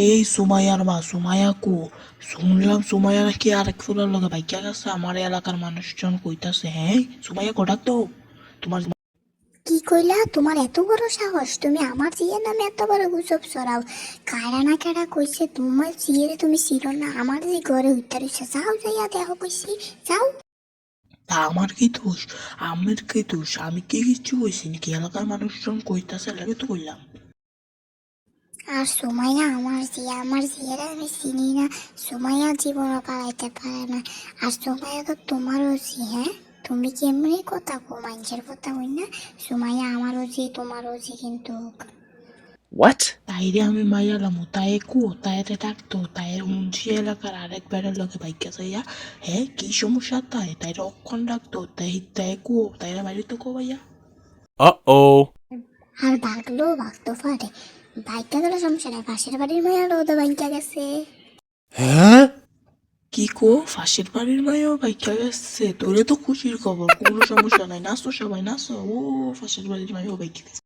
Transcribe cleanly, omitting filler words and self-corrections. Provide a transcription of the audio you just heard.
এই সুমাইয়ার মা, সুমাইয়া কো? শুনলাম সুমাইয়া নাকি আরেক ফুলার লগে বাইকা গেছে, আমার এলাকার মানুষজন কইতাছে। হ্যাঁ, সুমাইয়া কটাক তো তোমার। কি কইলা? তোমার এত বড় সাহস, তুমি আমার জিয়ের নামে এত বড় গুজব ছড়াও? কারা না কারা কইছে তোমার জিয়েরে তুমি ছিল না? আমার যে ঘরে উত্তর হইছে, যাও যাইয়া দেখো কইছি, যাও। তা আমার কি দোষ? আমার কি দোষ? আমি কি কিচ্ছু কইছি নাকি? এলাকার মানুষজন কইতাছে লাগে তো কইলাম। আর সুমাইয়া আমার জিয়ের আমি চিনি না। সুমাইয়া জীবনও পালাইতে পারে না। আর সুমাইয়া তো তোমারও জি। হ্যাঁ, তুমি কি এমনি কথা কো মানুষের কথা হই না? সুমাইয়া আমারও জি, তোমারও জি, কিন্তু What? তাইরে আমি মাইয়ালামু, তাই কো তাইরে ডাকতো, তাইরে হুমছি এলাকার আরেক বেড়ার লগে বাইকা যাইয়া। হ্যাঁ, কি সমস্যা? তাইরে অক্ষণ ডাকতো, তাই কো তাইরে বাড়ি তো কো ভাইয়া। Uh-oh. আর ভাগতো পারে। বাইকটা গেলে সমস্যা নাই, পাশের বাড়ির মেয়েরও তো বাইকটা গেছে। Huh? কি কো? ফাঁসির বাড়ির মাইয়াও বাইকা গেছে? তোরে তো খুশির খবর, কোনো সমস্যা নাই, নাচো সবাই নাচো। ও ফাঁসির বাড়ির মাইয়াও বাইকা গেছে।